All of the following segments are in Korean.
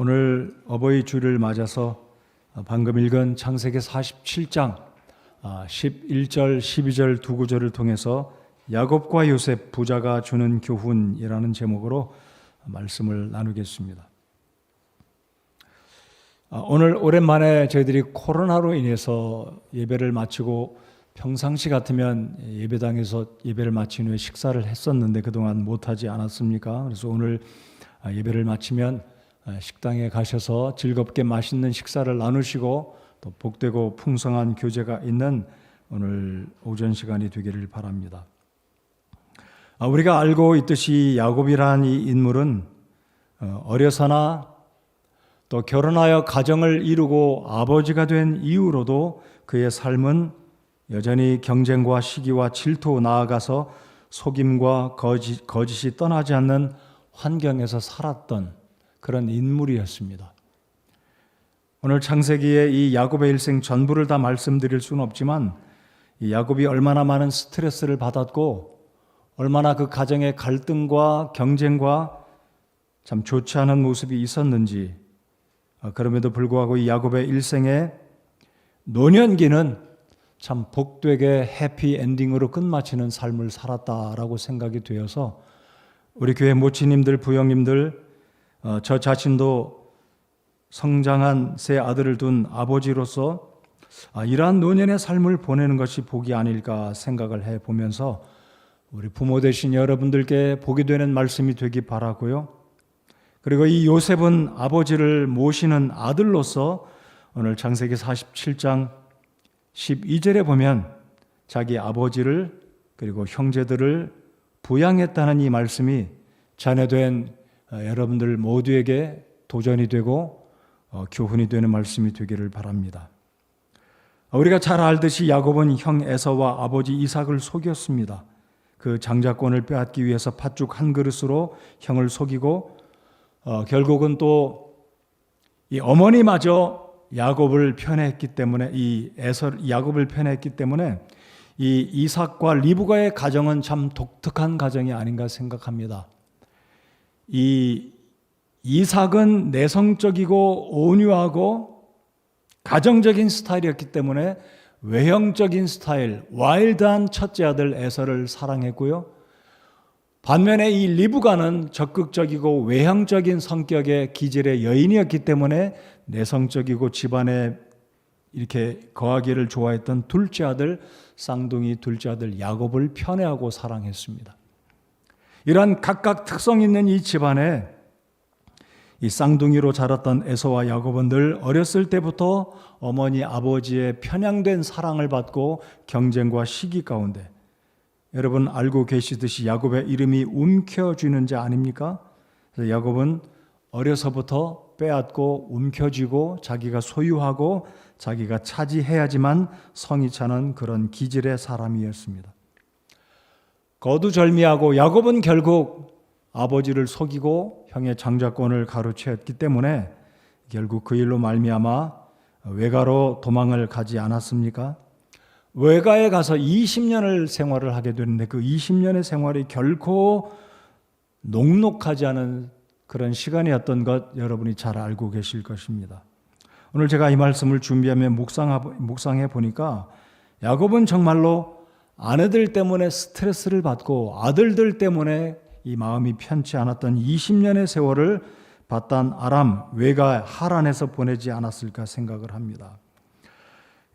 오늘 어버이 주를 맞아서 방금 읽은 창세기 47장 11절, 12절 두 구절을 통해서 야곱과 요셉 부자가 주는 교훈이라는 제목으로 말씀을 나누겠습니다. 오늘 오랜만에 저희들이 코로나로 인해서 예배를 마치고 평상시 같으면 예배당에서 예배를 마친 후에 식사를 했었는데 그동안 못하지 않았습니까? 그래서 오늘 예배를 마치면 식당에 가셔서 즐겁게 맛있는 식사를 나누시고 또 복되고 풍성한 교제가 있는 오늘 오전 시간이 되기를 바랍니다. 우리가 알고 있듯이 야곱이라는 이 인물은 어려서나 또 결혼하여 가정을 이루고 아버지가 된 이후로도 그의 삶은 여전히 경쟁과 시기와 질투 나아가서 속임과 거짓이 떠나지 않는 환경에서 살았던 그런 인물이었습니다. 오늘 창세기의 이 야곱의 일생 전부를 다 말씀드릴 수는 없지만 이 야곱이 얼마나 많은 스트레스를 받았고 얼마나 그 가정의 갈등과 경쟁과 참 좋지 않은 모습이 있었는지, 그럼에도 불구하고 이 야곱의 일생의 노년기는 참 복되게 해피엔딩으로 끝마치는 삶을 살았다라고 생각이 되어서 우리 교회 모치님들, 부형님들, 저 자신도 성장한 세 아들을 둔 아버지로서 이러한 노년의 삶을 보내는 것이 복이 아닐까 생각을 해보면서 우리 부모 되신 여러분들께 복이 되는 말씀이 되기 바라고요. 그리고 이 요셉은 아버지를 모시는 아들로서 오늘 창세기 47장 12절에 보면 자기 아버지를 그리고 형제들을 부양했다는 이 말씀이 자녀된 여러분들 모두에게 도전이 되고 교훈이 되는 말씀이 되기를 바랍니다. 우리가 잘 알듯이 야곱은 형 에서와 아버지 이삭을 속였습니다. 그 장자권을 빼앗기 위해서 팥죽 한 그릇으로 형을 속이고 결국은 또 이 어머니마저 야곱을 편애했기 때문에 야곱을 편애했기 때문에 이 이삭과 리브가의 가정은 참 독특한 가정이 아닌가 생각합니다. 이 이삭은 내성적이고 온유하고 가정적인 스타일이었기 때문에 외형적인 스타일, 와일드한 첫째 아들 에서를 사랑했고요. 반면에 이 리브가는 적극적이고 외형적인 성격의 기질의 여인이었기 때문에 내성적이고 집안에 이렇게 거하기를 좋아했던 둘째 아들, 쌍둥이 둘째 아들 야곱을 편애하고 사랑했습니다. 이러한 각각 특성 있는 이 집안에 이 쌍둥이로 자랐던 에서와 야곱은 늘 어렸을 때부터 어머니 아버지의 편향된 사랑을 받고 경쟁과 시기 가운데, 여러분 알고 계시듯이 야곱의 이름이 움켜쥐는 자 아닙니까? 그래서 야곱은 어려서부터 빼앗고 움켜쥐고 자기가 소유하고 자기가 차지해야지만 성이 차는 그런 기질의 사람이었습니다. 거두절미하고 야곱은 결국 아버지를 속이고 형의 장자권을 가로채었기 때문에 결국 그 일로 말미암아 외가로 도망을 가지 않았습니까? 외가에 가서 20년을 생활을 하게 되는데 그 20년의 생활이 결코 녹록하지 않은 그런 시간이었던 것 여러분이 잘 알고 계실 것입니다. 오늘 제가 이 말씀을 준비하며 묵상해 보니까 야곱은 정말로 아내들 때문에 스트레스를 받고 아들들 때문에 이 마음이 편치 않았던 20년의 세월을 바단 아람 외가 하란에서 보내지 않았을까 생각을 합니다.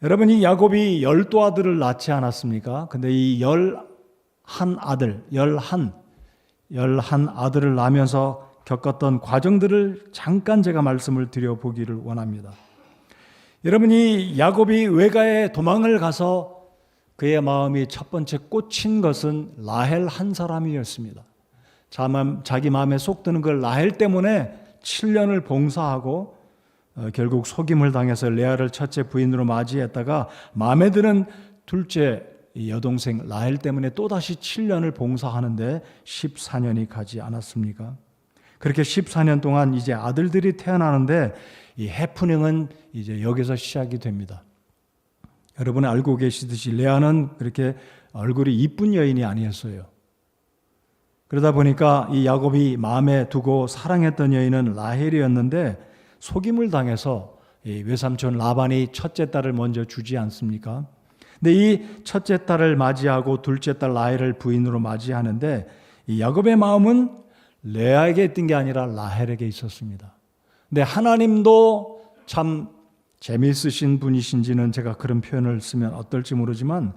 여러분, 이 야곱이 12아들을 낳지 않았습니까? 근데 이 11아들을 낳으면서 겪었던 과정들을 잠깐 제가 말씀을 드려보기를 원합니다. 여러분, 이 야곱이 외가에 도망을 가서 그의 마음이 첫 번째 꽂힌 것은 라헬 한 사람이었습니다. 자기 마음에 쏙 드는 걸 라헬 때문에 7년을 봉사하고 결국 속임을 당해서 레아를 첫째 부인으로 맞이했다가 마음에 드는 둘째 여동생 라헬 때문에 또다시 7년을 봉사하는데 14년이 가지 않았습니까? 그렇게 14년 동안 이제 아들들이 태어나는데 이 해프닝은 이제 여기서 시작이 됩니다. 여러분 알고 계시듯이 레아는 그렇게 얼굴이 이쁜 여인이 아니었어요. 그러다 보니까 이 야곱이 마음에 두고 사랑했던 여인은 라헬이었는데 속임을 당해서 이 외삼촌 라반이 첫째 딸을 먼저 주지 않습니까? 근데 이 첫째 딸을 맞이하고 둘째 딸 라헬을 부인으로 맞이하는데 이 야곱의 마음은 레아에게 있던 게 아니라 라헬에게 있었습니다. 근데 하나님도 참 재미있으신 분이신지는 제가 그런 표현을 쓰면 어떨지 모르지만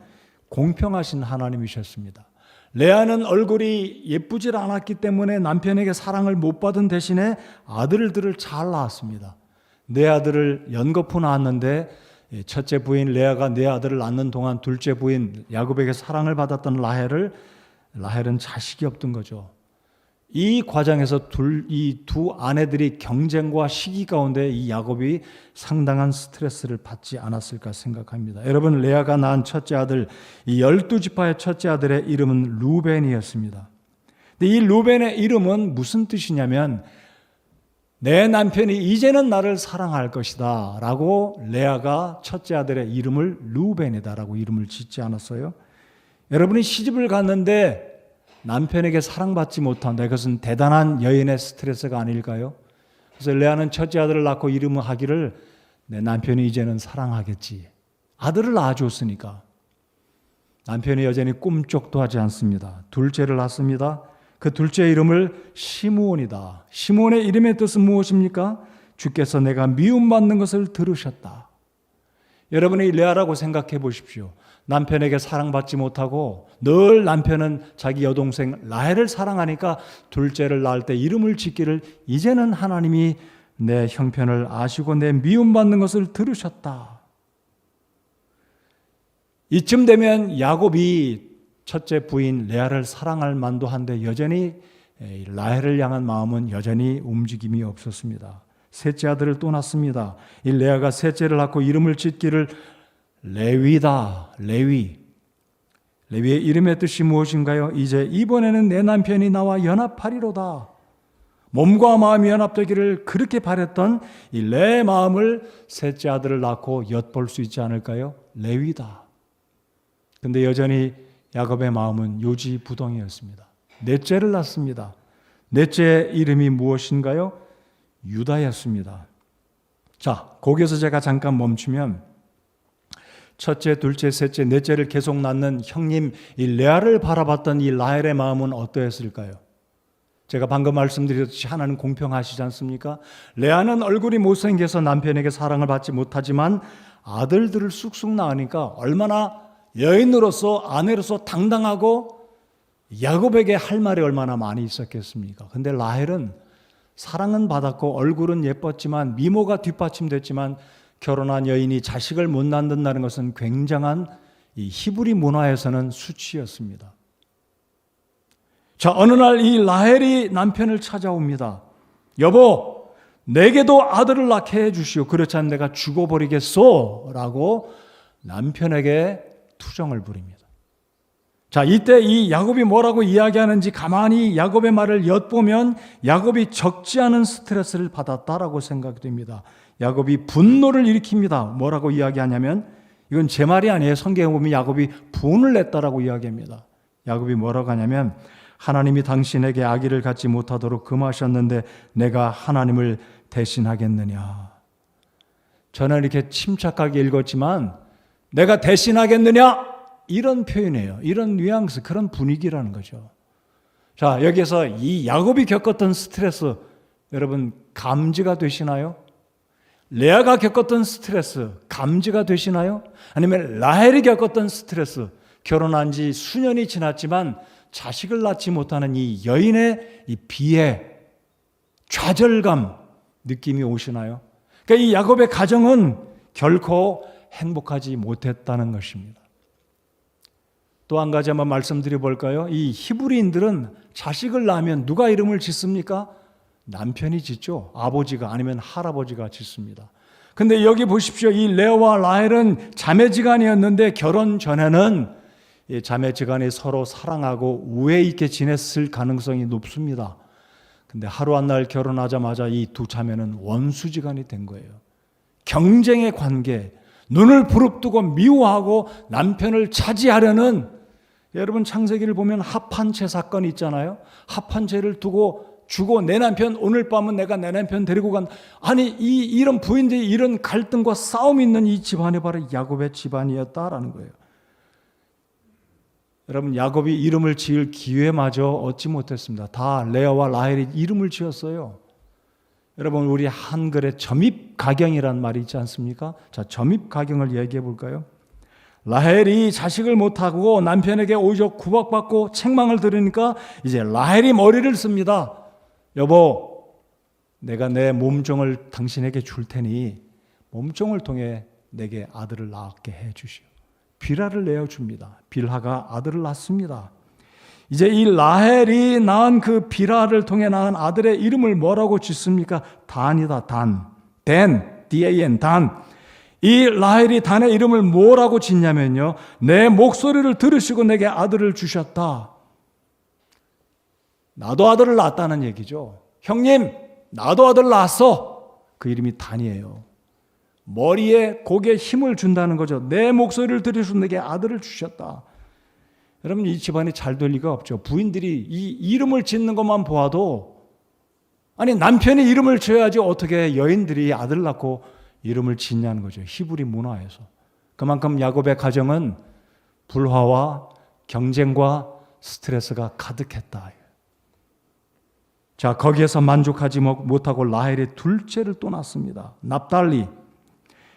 공평하신 하나님이셨습니다. 레아는 얼굴이 예쁘질 않았기 때문에 남편에게 사랑을 못 받은 대신에 아들들을 잘 낳았습니다. 네 아들을 연거푸 낳았는데 첫째 부인 레아가 네 아들을 낳는 동안 둘째 부인 야곱에게 사랑을 받았던 라헬은 자식이 없던 거죠. 이 과정에서 이 두 아내들이 경쟁과 시기 가운데 이 야곱이 상당한 스트레스를 받지 않았을까 생각합니다. 여러분, 레아가 낳은 첫째 아들, 이 12지파의 첫째 아들의 이름은 루벤이었습니다. 근데 이 루벤의 이름은 무슨 뜻이냐면 내 남편이 이제는 나를 사랑할 것이다 라고 레아가 첫째 아들의 이름을 루벤이다 라고 이름을 짓지 않았어요? 여러분이 시집을 갔는데 남편에게 사랑받지 못한다. 이것은 대단한 여인의 스트레스가 아닐까요? 그래서 레아는 첫째 아들을 낳고 이름을 하기를 내 남편이 이제는 사랑하겠지. 아들을 낳아줬으니까. 남편이 여전히 꿈쩍도 하지 않습니다. 둘째를 낳습니다. 그 둘째 이름을 시므온이다. 시므온의 이름의 뜻은 무엇입니까? 주께서 내가 미움받는 것을 들으셨다. 여러분이 레아라고 생각해 보십시오. 남편에게 사랑받지 못하고 늘 남편은 자기 여동생 라헬을 사랑하니까 둘째를 낳을 때 이름을 짓기를 이제는 하나님이 내 형편을 아시고 내 미움받는 것을 들으셨다. 이쯤 되면 야곱이 첫째 부인 레아를 사랑할 만도 한데 여전히 라헬을 향한 마음은 여전히 움직임이 없었습니다. 셋째 아들을 또 낳습니다. 이 레아가 셋째를 낳고 이름을 짓기를 레위다. 레위의 이름의 뜻이 무엇인가요? 이제 이번에는 내 남편이 나와 연합하리로다. 몸과 마음이 연합되기를 그렇게 바랬던 이 레의 마음을 셋째 아들을 낳고 엿볼 수 있지 않을까요? 레위다. 근데 여전히 야곱의 마음은 요지부동이었습니다. 넷째를 낳습니다. 넷째 이름이 무엇인가요? 유다였습니다. 자, 거기에서 제가 잠깐 멈추면 첫째, 둘째, 셋째, 넷째를 계속 낳는 형님 이 레아를 바라봤던 이 라헬의 마음은 어떠했을까요? 제가 방금 말씀드렸듯이 하나는 공평하시지 않습니까? 레아는 얼굴이 못생겨서 남편에게 사랑을 받지 못하지만 아들들을 쑥쑥 낳으니까 얼마나 여인으로서 아내로서 당당하고 야곱에게 할 말이 얼마나 많이 있었겠습니까? 근데 라헬은 사랑은 받았고 얼굴은 예뻤지만 미모가 뒷받침됐지만 결혼한 여인이 자식을 못 낳는다는 것은 굉장한 이 히브리 문화에서는 수치였습니다. 자, 어느 날 이 라헬이 남편을 찾아옵니다. 여보, 내게도 아들을 낳게 해주시오. 그렇지 않으면 내가 죽어버리겠소 라고 남편에게 투정을 부립니다. 자, 이때 이 야곱이 뭐라고 이야기하는지 가만히 야곱의 말을 엿보면 야곱이 적지 않은 스트레스를 받았다라고 생각됩니다. 야곱이 분노를 일으킵니다. 뭐라고 이야기하냐면 이건 제 말이 아니에요. 성경에 보면 야곱이 분을 냈다라고 이야기합니다. 야곱이 뭐라고 하냐면 하나님이 당신에게 아기를 갖지 못하도록 금하셨는데 내가 하나님을 대신하겠느냐. 저는 이렇게 침착하게 읽었지만 내가 대신하겠느냐? 이런 표현이에요. 이런 뉘앙스, 그런 분위기라는 거죠. 자, 여기서 이 야곱이 겪었던 스트레스 여러분 감지가 되시나요? 레아가 겪었던 스트레스 감지가 되시나요? 아니면 라헬이 겪었던 스트레스, 결혼한 지 수년이 지났지만 자식을 낳지 못하는 이 여인의 이 비애, 좌절감 느낌이 오시나요? 그러니까 이 야곱의 가정은 결코 행복하지 못했다는 것입니다. 또 한 가지 한번 말씀드려 볼까요? 이 히브리인들은 자식을 낳으면 누가 이름을 짓습니까? 남편이 짓죠. 아버지가 아니면 할아버지가 짓습니다. 근데 여기 보십시오. 이 레아와 라헬은 자매지간이었는데 결혼 전에는 이 자매지간이 서로 사랑하고 우애 있게 지냈을 가능성이 높습니다. 근데 하루 한 날 결혼하자마자 이 두 자매는 원수지간이 된 거예요. 경쟁의 관계, 눈을 부릅뜨고 미워하고 남편을 차지하려는, 여러분 창세기를 보면 합한 채 사건이 있잖아요. 합한 채를 두고 주고 내 남편 오늘 밤은 내가 내 남편 데리고 간 아니 이런 부인들이 이런 갈등과 싸움이 있는 이 집안이 바로 야곱의 집안이었다라는 거예요. 여러분 야곱이 이름을 지을 기회마저 얻지 못했습니다. 다 레아와 라헬이 이름을 지었어요. 여러분 우리 한글에 점입가경이라는 말이 있지 않습니까? 자, 점입가경을 얘기해 볼까요? 라헬이 자식을 못하고 남편에게 오히려 구박받고 책망을 들으니까 이제 라헬이 머리를 씁니다. 여보, 내가 내 몸종을 당신에게 줄 테니 몸종을 통해 내게 아들을 낳게 해 주시오. 빌하를 내어줍니다. 빌하가 아들을 낳습니다. 이제 이 라헬이 낳은 그 빌하를 통해 낳은 아들의 이름을 뭐라고 짓습니까? 단이다. 단. D-A-N, 단. 이 라헬이 단의 이름을 뭐라고 짓냐면요, 내 목소리를 들으시고 내게 아들을 주셨다. 나도 아들을 낳았다는 얘기죠. 형님, 나도 아들 낳았어. 그 이름이 단이에요. 머리에 고개에 힘을 준다는 거죠. 내 목소리를 들으시고 내게 아들을 주셨다. 여러분 이 집안이 잘 될 리가 없죠. 부인들이 이 이름을 짓는 것만 보아도 아니 남편이 이름을 지어야지 어떻게 여인들이 아들 낳고 이름을 짓냐는 거죠. 히브리 문화에서. 그만큼 야곱의 가정은 불화와 경쟁과 스트레스가 가득했다. 자, 거기에서 만족하지 못하고 라헬의 둘째를 또 낳습니다. 납달리.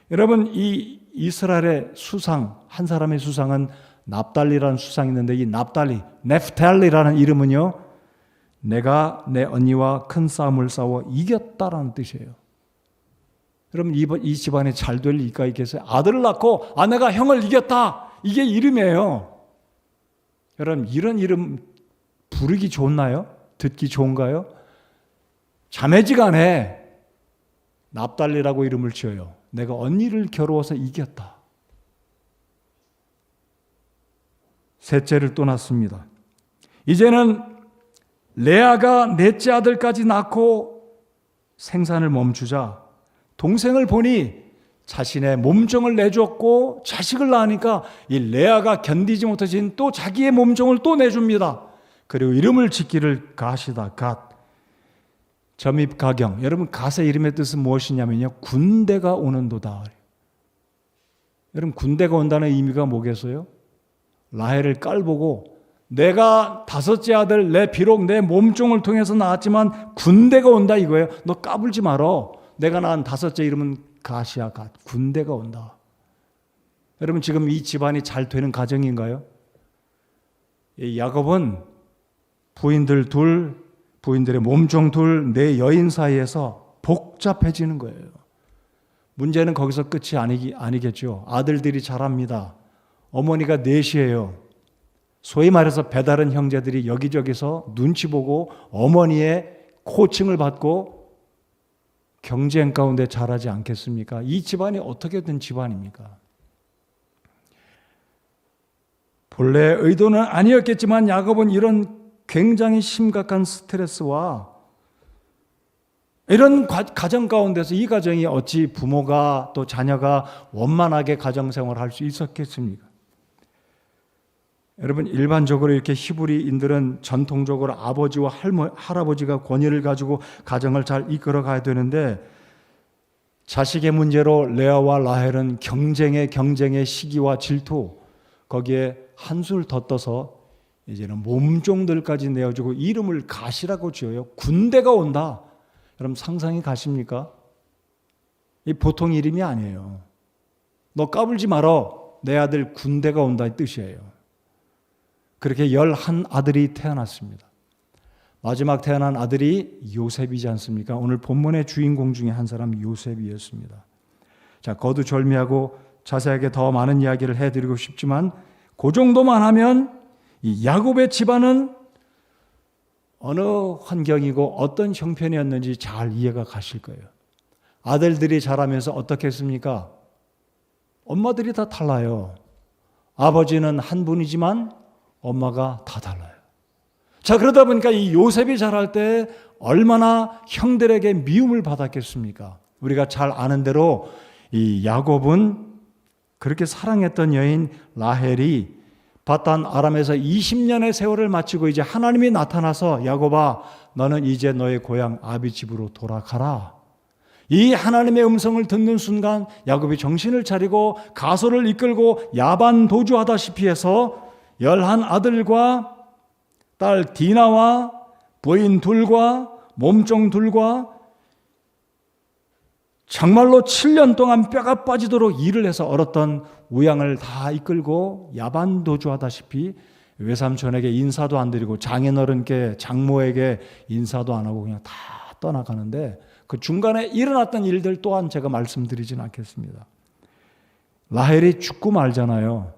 여러분 이 이스라엘의 수상, 한 사람의 수상은 납달리라는 수상이 있는데 이 납달리, 네프탈리라는 이름은요, 내가 내 언니와 큰 싸움을 싸워 이겼다라는 뜻이에요. 여러분 이 집안에 잘 될 리가 있겠어요? 아들을 낳고 아내가 형을 이겼다. 이게 이름이에요. 여러분 이런 이름 부르기 좋나요? 듣기 좋은가요? 자매지간에 납달리라고 이름을 지어요. 내가 언니를 겨루어서 이겼다. 셋째를 또 낳습니다. 이제는 레아가 넷째 아들까지 낳고 생산을 멈추자 동생을 보니 자신의 몸종을 내줬고 자식을 낳으니까 이 레아가 견디지 못하신 또 자기의 몸종을 또 내줍니다. 그리고 이름을 짓기를 갓이다. 갓. 점입가경. 여러분 갓의 이름의 뜻은 무엇이냐면요, 군대가 오는도다. 여러분 군대가 온다는 의미가 뭐겠어요? 라헬을 깔보고 내가 다섯째 아들 비록 내 몸종을 통해서 낳았지만 군대가 온다 이거예요. 너 까불지 말어. 내가 낳은 다섯째 이름은 갓이야. 갓. 군대가 온다. 여러분 지금 이 집안이 잘 되는 가정인가요? 이 야곱은 부인들 둘, 부인들의 몸종 둘, 내 여인 사이에서 복잡해지는 거예요. 문제는 거기서 끝이 아니겠죠. 아들들이 자랍니다. 어머니가 넷이에요. 소위 말해서 배다른 형제들이 여기저기서 눈치 보고 어머니의 코칭을 받고 경쟁 가운데 자라지 않겠습니까? 이 집안이 어떻게 된 집안입니까? 본래 의도는 아니었겠지만 야곱은 이런 굉장히 심각한 스트레스와 이런 가정 가운데서 이 가정이 어찌 부모가 또 자녀가 원만하게 가정생활을 할 수 있었겠습니까? 여러분 일반적으로 이렇게 히브리인들은 전통적으로 아버지와 할아버지가 권위를 가지고 가정을 잘 이끌어 가야 되는데 자식의 문제로 레아와 라헬은 경쟁의 시기와 질투 거기에 한술 더 떠서 이제는 몸종들까지 내어주고 이름을 갓이라고 지어요. 군대가 온다. 여러분 상상이 가십니까? 이 보통 이름이 아니에요. 너 까불지 말어. 내 아들 군대가 온다 이 뜻이에요. 그렇게 11아들이 태어났습니다. 마지막 태어난 아들이 요셉이지 않습니까? 오늘 본문의 주인공 중에 한 사람 요셉이었습니다. 자, 거두절미하고 자세하게 더 많은 이야기를 해드리고 싶지만 그 정도만 하면 이 야곱의 집안은 어느 환경이고 어떤 형편이었는지 잘 이해가 가실 거예요. 아들들이 자라면서 어떻게 했습니까? 엄마들이 다 달라요. 아버지는 한 분이지만 엄마가 다 달라요. 자, 그러다 보니까 이 요셉이 자랄 때 얼마나 형들에게 미움을 받았겠습니까? 우리가 잘 아는 대로 이 야곱은 그렇게 사랑했던 여인 라헬이 바단 아람에서 20년의 세월을 마치고 이제 하나님이 나타나서 야곱아 너는 이제 너의 고향 아비 집으로 돌아가라. 이 하나님의 음성을 듣는 순간 야곱이 정신을 차리고 가소를 이끌고 야반 도주하다시피 해서 11 아들과 딸 디나와 부인 둘과 몸종 둘과 정말로 7년 동안 뼈가 빠지도록 일을 해서 얻었던 우양을 다 이끌고 야반 도주하다시피 외삼촌에게 인사도 안 드리고 장인어른께 장모에게 인사도 안 하고 그냥 다 떠나가는데 그 중간에 일어났던 일들 또한 제가 말씀드리진 않겠습니다. 라헬이 죽고 말잖아요.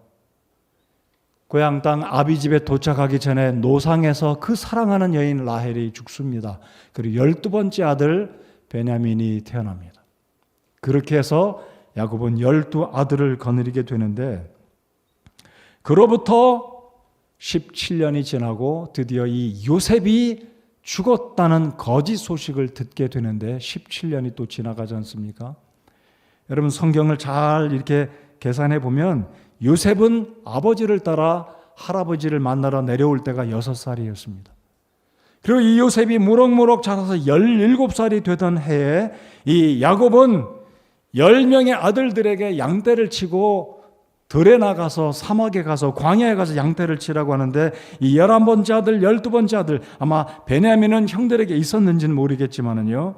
고향 땅 아비 집에 도착하기 전에 노상에서 그 사랑하는 여인 라헬이 죽습니다. 그리고 12번째 아들 베냐민이 태어납니다. 그렇게 해서 야곱은 12아들을 거느리게 되는데 그로부터 17년이 지나고 드디어 이 요셉이 죽었다는 거짓 소식을 듣게 되는데 17년이 또 지나가지 않습니까? 여러분 성경을 잘 이렇게 계산해 보면 요셉은 아버지를 따라 할아버지를 만나러 내려올 때가 6살이었습니다. 그리고 이 요셉이 무럭무럭 자라서 17살이 되던 해에 이 야곱은 10명의 아들들에게 양떼를 치고 들에 나가서 사막에 가서 광야에 가서 양떼를 치라고 하는데 이 11번째 아들, 12번째 아들 아마 베냐민은 형들에게 있었는지는 모르겠지만은요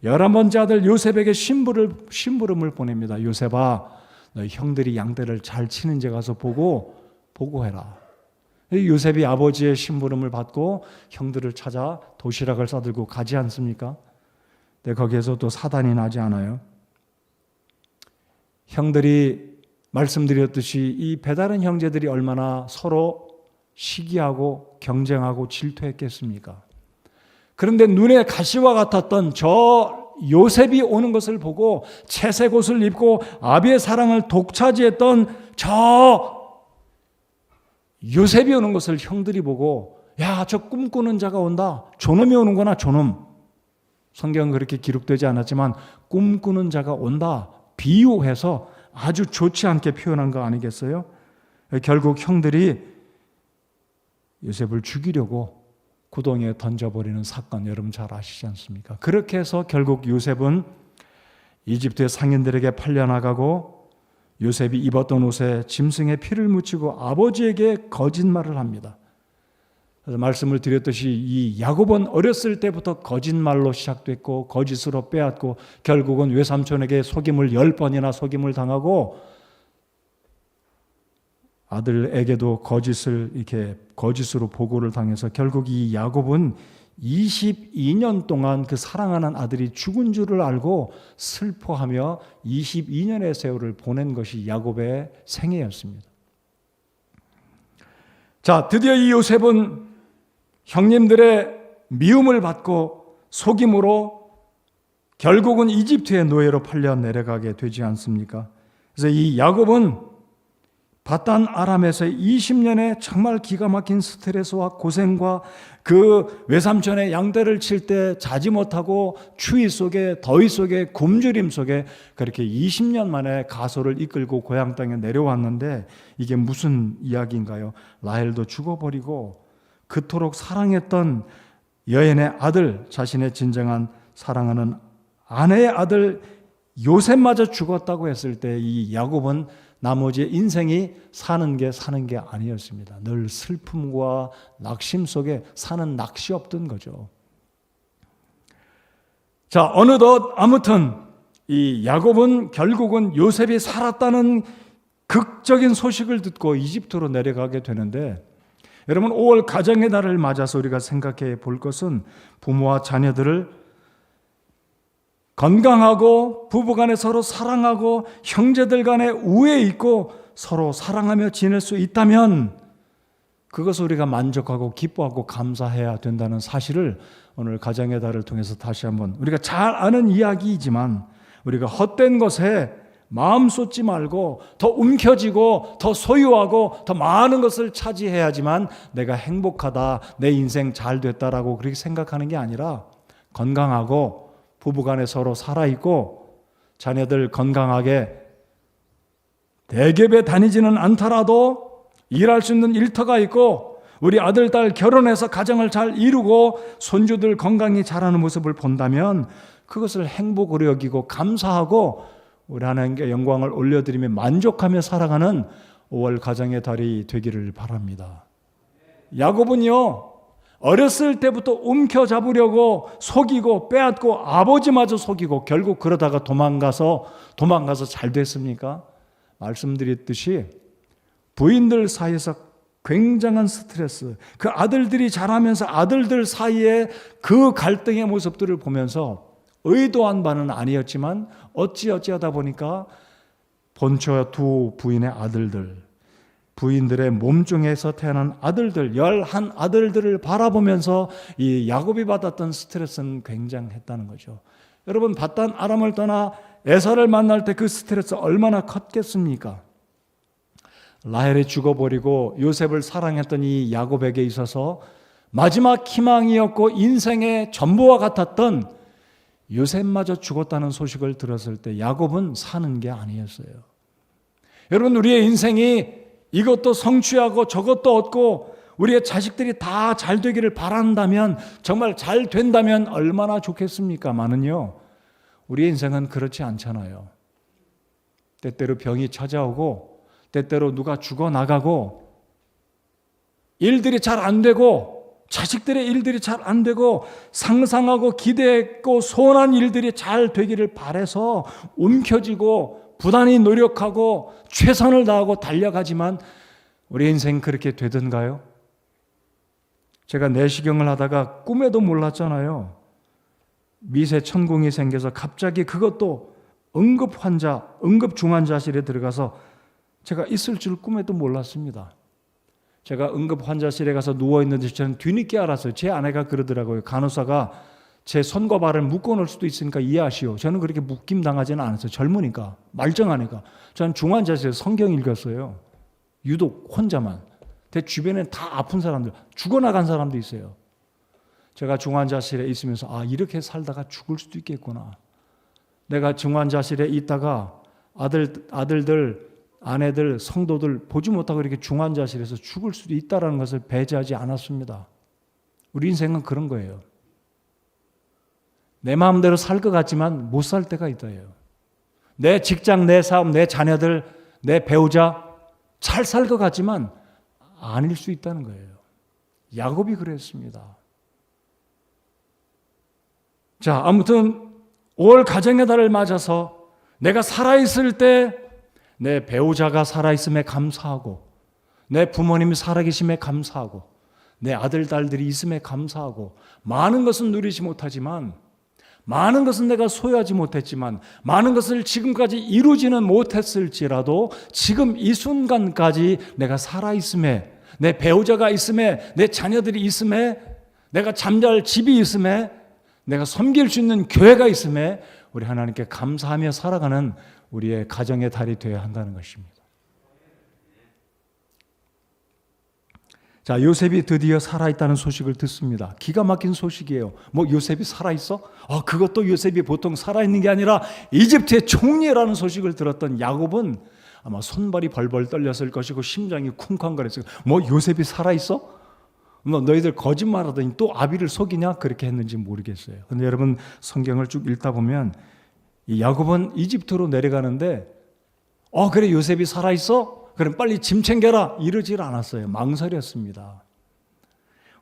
11번째 아들 요셉에게 심부름을 보냅니다. 요셉아 너희 형들이 양떼를 잘 치는지 가서 보고해라. 요셉이 아버지의 심부름을 받고 형들을 찾아 도시락을 싸들고 가지 않습니까? 근데 거기에서 또 사단이 나지 않아요. 형들이 말씀드렸듯이 이 배다른 형제들이 얼마나 서로 시기하고 경쟁하고 질투했겠습니까? 그런데 눈에 가시와 같았던 저 요셉이 오는 것을 보고 채색 옷을 입고 아비의 사랑을 독차지했던 저 요셉이 오는 것을 형들이 보고 야, 저 꿈꾸는 자가 온다. 저놈이 오는구나, 저놈. 성경은 그렇게 기록되지 않았지만 꿈꾸는 자가 온다. 비유해서 아주 좋지 않게 표현한 거 아니겠어요? 결국 형들이 요셉을 죽이려고 구덩이에 던져버리는 사건 여러분 잘 아시지 않습니까? 그렇게 해서 결국 요셉은 이집트의 상인들에게 팔려나가고 요셉이 입었던 옷에 짐승의 피를 묻히고 아버지에게 거짓말을 합니다. 그래서 말씀을 드렸듯이 이 야곱은 어렸을 때부터 거짓말로 시작됐고 거짓으로 빼앗고 결국은 외삼촌에게 속임을 10번이나 속임을 당하고 아들에게도 이렇게 거짓으로 보고를 당해서 결국 이 야곱은 22년 동안 그 사랑하는 아들이 죽은 줄을 알고 슬퍼하며 22년의 세월을 보낸 것이 야곱의 생애였습니다. 자, 드디어 이 요셉은 형님들의 미움을 받고 속임으로 결국은 이집트의 노예로 팔려 내려가게 되지 않습니까? 그래서 이 야곱은 바단 아람에서 20년의 정말 기가 막힌 스트레스와 고생과 그 외삼촌의 양떼를 칠 때 자지 못하고 추위 속에 더위 속에 굶주림 속에 그렇게 20년 만에 가소를 이끌고 고향 땅에 내려왔는데 이게 무슨 이야기인가요? 라헬도 죽어버리고 그토록 사랑했던 여인의 아들, 자신의 진정한 사랑하는 아내의 아들 요셉마저 죽었다고 했을 때 이 야곱은 나머지 인생이 사는 게 아니었습니다. 늘 슬픔과 낙심 속에 사는 낚시 없던 거죠. 자, 어느덧 아무튼 이 야곱은 결국은 요셉이 살았다는 극적인 소식을 듣고 이집트로 내려가게 되는데 여러분 5월 가정의 날을 맞아서 우리가 생각해 볼 것은 부모와 자녀들을 건강하고 부부간에 서로 사랑하고 형제들 간에 우애 있고 서로 사랑하며 지낼 수 있다면 그것을 우리가 만족하고 기뻐하고 감사해야 된다는 사실을 오늘 가정의 달을 통해서 다시 한번 우리가 잘 아는 이야기이지만 우리가 헛된 것에 마음 쏟지 말고 더 움켜쥐고 더 소유하고 더 많은 것을 차지해야지만 내가 행복하다, 내 인생 잘 됐다라고 그렇게 생각하는 게 아니라 건강하고 부부간에 서로 살아있고 자녀들 건강하게 대기업에 다니지는 않더라도 일할 수 있는 일터가 있고 우리 아들, 딸 결혼해서 가정을 잘 이루고 손주들 건강히 자라는 모습을 본다면 그것을 행복으로 여기고 감사하고 우리 하나님께 영광을 올려드리며 만족하며 살아가는 5월 가정의 달이 되기를 바랍니다. 야곱은요, 어렸을 때부터 움켜잡으려고 속이고 빼앗고 아버지마저 속이고 결국 그러다가 도망가서 잘 됐습니까? 말씀드렸듯이 부인들 사이에서 굉장한 스트레스, 그 아들들이 자라면서 아들들 사이에 그 갈등의 모습들을 보면서 의도한 바는 아니었지만 어찌하다 보니까 본처 두 부인의 아들들, 부인들의 몸중에서 태어난 아들들, 11 아들들을 바라보면서 이 야곱이 받았던 스트레스는 굉장했다는 거죠. 여러분, 밧단 아람을 떠나 에사를 만날 때 그 스트레스 얼마나 컸겠습니까? 라헬이 죽어버리고 요셉을 사랑했던 이 야곱에게 있어서 마지막 희망이었고 인생의 전부와 같았던 요셉마저 죽었다는 소식을 들었을 때 야곱은 사는 게 아니었어요. 여러분, 우리의 인생이 이것도 성취하고 저것도 얻고 우리의 자식들이 다 잘 되기를 바란다면, 정말 잘 된다면 얼마나 좋겠습니까만은요, 우리의 인생은 그렇지 않잖아요. 때때로 병이 찾아오고 때때로 누가 죽어나가고 일들이 잘 안 되고 자식들의 일들이 잘 안 되고 상상하고 기대했고 소원한 일들이 잘 되기를 바라서 움켜쥐고 부단히 노력하고 최선을 다하고 달려가지만 우리 인생 그렇게 되던가요? 제가 내시경을 하다가 꿈에도 몰랐잖아요. 미세 천공이 생겨서 갑자기 그것도 응급 중환자실에 들어가서 제가 있을 줄 꿈에도 몰랐습니다. 제가 응급 환자실에 가서 누워있는데 저는 뒤늦게 알았어요. 제 아내가 그러더라고요. 간호사가 제 손과 발을 묶어놓을 수도 있으니까 이해하시오. 저는 그렇게 묶임 당하지는 않았어요. 젊으니까, 말정하니까. 저는 중환자실에서 성경 읽었어요. 유독 혼자만. 제 주변엔 다 아픈 사람들, 죽어나간 사람도 있어요. 제가 중환자실에 있으면서 이렇게 살다가 죽을 수도 있겠구나. 내가 중환자실에 있다가 아들들, 아내들, 성도들 보지 못하고 이렇게 중환자실에서 죽을 수도 있다는 것을 배제하지 않았습니다. 우리 인생은 그런 거예요. 내 마음대로 살 것 같지만 못 살 때가 있다예요. 내 직장, 내 사업, 내 자녀들, 내 배우자 잘 살 것 같지만 아닐 수 있다는 거예요. 야곱이 그랬습니다. 자, 아무튼 5월 가정의 달을 맞아서 내가 살아있을 때 내 배우자가 살아있음에 감사하고 내 부모님이 살아계심에 감사하고 내 아들, 딸들이 있음에 감사하고 많은 것은 누리지 못하지만 많은 것은 내가 소유하지 못했지만 많은 것을 지금까지 이루지는 못했을지라도 지금 이 순간까지 내가 살아있음에 내 배우자가 있음에 내 자녀들이 있음에 내가 잠잘 집이 있음에 내가 섬길 수 있는 교회가 있음에 우리 하나님께 감사하며 살아가는 우리의 가정의 달이 되어야 한다는 것입니다. 자, 요셉이 드디어 살아있다는 소식을 듣습니다. 기가 막힌 소식이에요. 뭐 요셉이 살아있어? 그것도 요셉이 보통 살아있는 게 아니라 이집트의 총리라는 소식을 들었던 야곱은 아마 손발이 벌벌 떨렸을 것이고 심장이 쿵쾅거렸어요. 뭐 요셉이 살아있어? 너희들 거짓말하더니 또 아비를 속이냐? 그렇게 했는지 모르겠어요. 그런데 여러분 성경을 쭉 읽다 보면 이 야곱은 이집트로 내려가는데 그래 요셉이 살아있어? 그럼 빨리 짐 챙겨라 이러질 않았어요. 망설였습니다.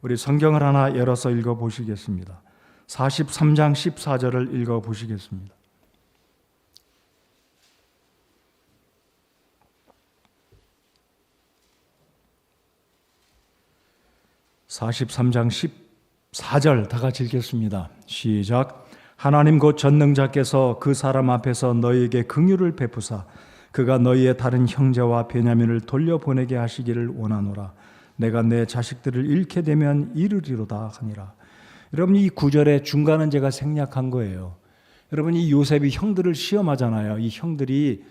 우리 성경을 하나 열어서 읽어보시겠습니다. 43장 14절을 읽어보시겠습니다. (43장 14절) 다 같이 읽겠습니다. 시작. 하나님 곧 전능자께서 그 사람 앞에서 너희에게 긍휼을 베푸사 그가 너희의 다른 형제와 베냐민을 돌려보내게 하시기를 원하노라. 내가 내 자식들을 잃게 되면 이르리로다 하니라. 여러분, 이 구절의 중간은 제가 생략한 거예요. 여러분, 이 요셉이 형들을 시험하잖아요. 이 형들이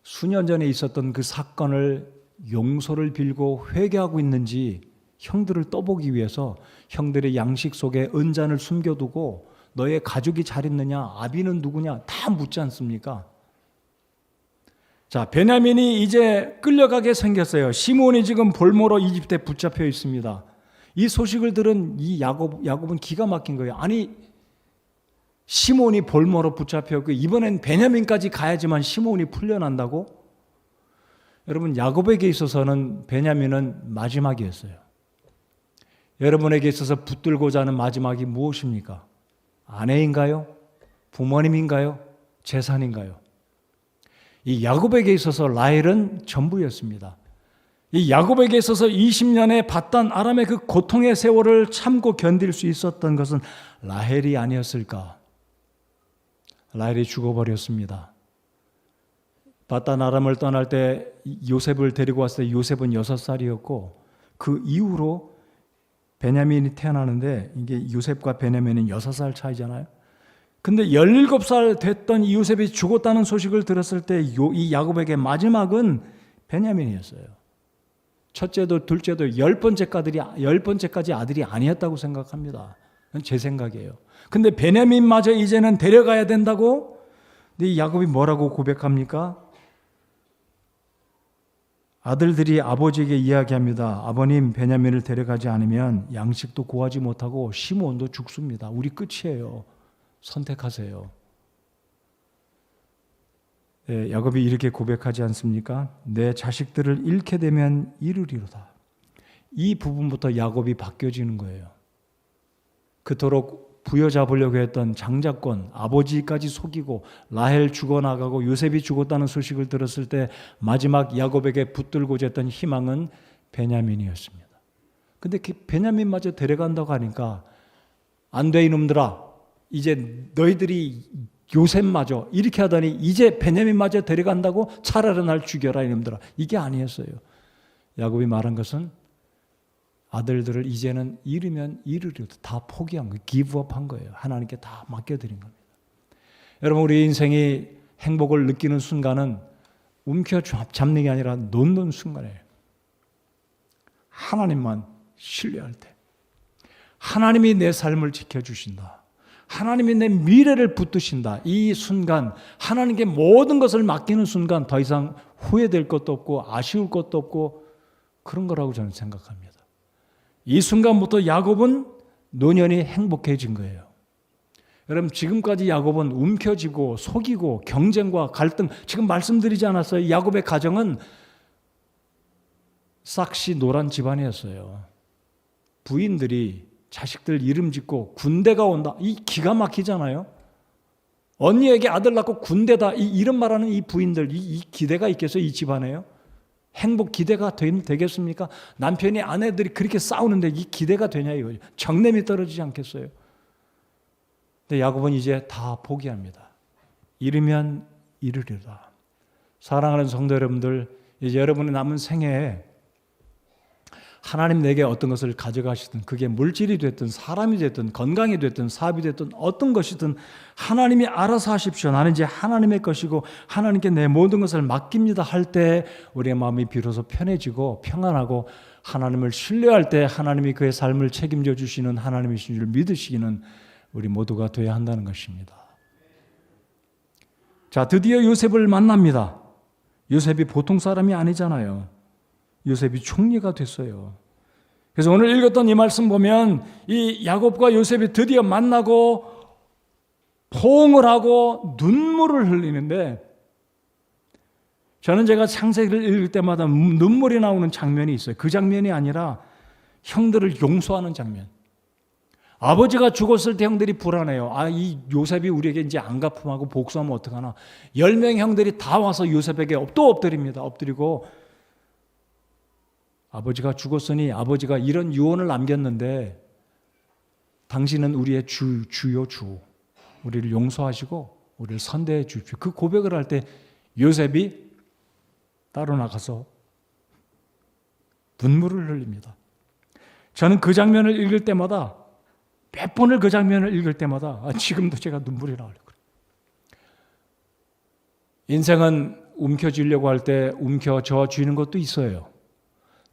수년 전에 있었던 그 사건을 용서를 빌고 회개하고 있는지 형들을 떠보기 위해서 형들의 양식 속에 은잔을 숨겨두고 너의 가족이 잘 있느냐, 아비는 누구냐 다 묻지 않습니까? 자, 베냐민이 이제 끌려가게 생겼어요. 시몬이 지금 볼모로 이집트에 붙잡혀 있습니다. 이 소식을 들은 이 야곱은 기가 막힌 거예요. 아니, 시몬이 볼모로 붙잡혔고 이번엔 베냐민까지 가야지만 시몬이 풀려난다고? 여러분, 야곱에게 있어서는 베냐민은 마지막이었어요. 여러분에게 있어서 붙들고자 하는 마지막이 무엇입니까? 아내인가요? 부모님인가요? 재산인가요? 이 야곱에게 있어서 라헬은 전부였습니다. 이 야곱에게 있어서 20년의 바단 아람의 그 고통의 세월을 참고 견딜 수 있었던 것은 라헬이 아니었을까? 라헬이 죽어버렸습니다. 바단 아람을 떠날 때 요셉을 데리고 왔을 때 요셉은 6살이었고 그 이후로 베냐민이 태어나는데 이게 요셉과 베냐민은 6살 차이잖아요. 근데 17살 됐던 이 요셉이 죽었다는 소식을 들었을 때 이 야곱에게 마지막은 베냐민이었어요. 첫째도 둘째도 10번째까지 아들이 아니었다고 생각합니다. 제 생각이에요. 근데 베냐민마저 이제는 데려가야 된다고? 근데 이 야곱이 뭐라고 고백합니까? 아들들이 아버지에게 이야기합니다. 아버님, 베냐민을 데려가지 않으면 양식도 구하지 못하고 시몬도 죽습니다. 우리 끝이에요. 선택하세요. 네, 야곱이 이렇게 고백하지 않습니까? 내 자식들을 잃게 되면 이르리로다. 이 부분부터 야곱이 바뀌어지는 거예요. 그토록 부여잡으려고 했던 장자권, 아버지까지 속이고 라헬 죽어나가고 요셉이 죽었다는 소식을 들었을 때 마지막 야곱에게 붙들고자 했던 희망은 베냐민이었습니다. 근데 그 베냐민마저 데려간다고 하니까 안 돼 이놈들아, 이제 너희들이 요셉마저 이렇게 하더니 이제 베냐민마저 데려간다고? 차라리 날 죽여라 이놈들아. 이게 아니었어요. 야곱이 말한 것은 아들들을 이제는 잃으면 잃으려도 다 포기한 거예요. 기브업한 거예요. 하나님께 다 맡겨드린 겁니다. 여러분, 우리 인생이 행복을 느끼는 순간은 움켜잡는 게 아니라 놓는 순간이에요. 하나님만 신뢰할 때, 하나님이 내 삶을 지켜주신다, 하나님이 내 미래를 붙드신다, 이 순간 하나님께 모든 것을 맡기는 순간 더 이상 후회될 것도 없고 아쉬울 것도 없고 그런 거라고 저는 생각합니다. 이 순간부터 야곱은 노년이 행복해진 거예요. 여러분, 지금까지 야곱은 움켜쥐고 속이고 경쟁과 갈등, 지금 말씀드리지 않았어요? 야곱의 가정은 싹시 노란 집안이었어요. 부인들이 자식들 이름 짓고 군대가 온다, 이 기가 막히잖아요. 언니에게 아들 낳고 군대다, 이런 말하는 이 부인들, 이 기대가 있겠어요? 이 집안에요? 행복 기대가 되겠습니까? 남편이 아내들이 그렇게 싸우는데 이 기대가 되냐 이거죠. 정냄이 떨어지지 않겠어요? 근데 야곱은 이제 다 포기합니다. 잃으면 잃으리라. 사랑하는 성도 여러분들, 이제 여러분의 남은 생애에 하나님 내게 어떤 것을 가져가시든, 그게 물질이 됐든 사람이 됐든 건강이 됐든 사업이 됐든 어떤 것이든 하나님이 알아서 하십시오. 나는 이제 하나님의 것이고 하나님께 내 모든 것을 맡깁니다 할 때 우리의 마음이 비로소 편해지고 평안하고, 하나님을 신뢰할 때 하나님이 그의 삶을 책임져 주시는 하나님이신 줄 믿으시기는 우리 모두가 되어야 한다는 것입니다. 자, 드디어 요셉을 만납니다. 요셉이 보통 사람이 아니잖아요. 요셉이 총리가 됐어요. 그래서 오늘 읽었던 이 말씀 보면 이 야곱과 요셉이 드디어 만나고 포옹을 하고 눈물을 흘리는데, 저는 제가 창세기를 읽을 때마다 눈물이 나오는 장면이 있어요. 그 장면이 아니라 형들을 용서하는 장면. 아버지가 죽었을 때 형들이 불안해요. 이 요셉이 우리에게 이제 안 갚음하고 복수하면 어떡하나. 10명의 형들이 다 와서 요셉에게 또 엎드립니다. 엎드리고, 아버지가 죽었으니 아버지가 이런 유언을 남겼는데 당신은 우리의 주요 주, 우리를 용서하시고 우리를 선대해 주십시오. 그 고백을 할 때 요셉이 따로 나가서 눈물을 흘립니다. 저는 그 장면을 읽을 때마다, 몇 번을 그 장면을 읽을 때마다 지금도 제가 눈물이 나오려고 그래요. 인생은 움켜쥐려고 할 때 움켜져 쥐는 것도 있어요.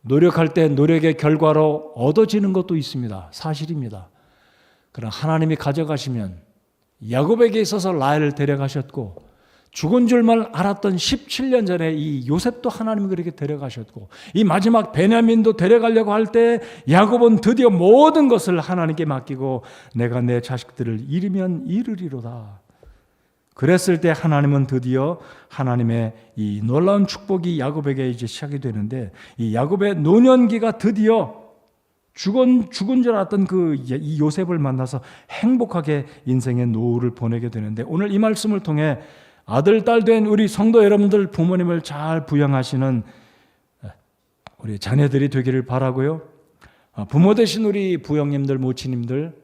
노력할 때 노력의 결과로 얻어지는 것도 있습니다. 사실입니다. 그러나 하나님이 가져가시면, 야곱에게 있어서 라헬을 데려가셨고 죽은 줄만 알았던 17년 전에 이 요셉도 하나님이 그렇게 데려가셨고, 이 마지막 베냐민도 데려가려고 할 때 야곱은 드디어 모든 것을 하나님께 맡기고 내가 내 자식들을 이르면 이르리로다. 그랬을 때 하나님은 드디어 하나님의 이 놀라운 축복이 야곱에게 이제 시작이 되는데, 이 야곱의 노년기가 드디어 죽은 줄 알았던 이 요셉을 만나서 행복하게 인생의 노후를 보내게 되는데, 오늘 이 말씀을 통해 아들, 딸 된 우리 성도 여러분들, 부모님을 잘 부양하시는 우리 자녀들이 되기를 바라고요. 부모 되신 우리 부형님들, 모친님들,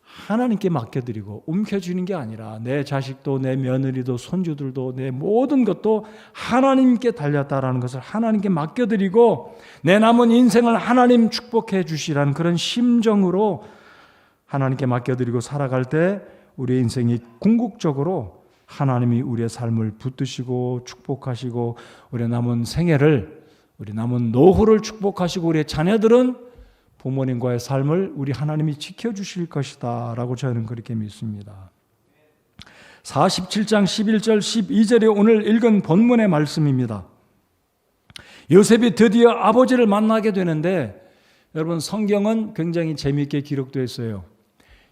하나님께 맡겨드리고 움켜쥐는 게 아니라 내 자식도, 내 며느리도, 손주들도, 내 모든 것도 하나님께 달렸다라는 것을 하나님께 맡겨드리고 내 남은 인생을 하나님 축복해 주시라는 그런 심정으로 하나님께 맡겨드리고 살아갈 때 우리의 인생이 궁극적으로 하나님이 우리의 삶을 붙드시고 축복하시고 우리의 남은 생애를, 우리 남은 노후를 축복하시고 우리의 자녀들은 부모님과의 삶을 우리 하나님이 지켜주실 것이다 라고 저는 그렇게 믿습니다. 47장 11절 12절이 오늘 읽은 본문의 말씀입니다. 요셉이 드디어 아버지를 만나게 되는데, 여러분 성경은 굉장히 재미있게 기록되어 있어요.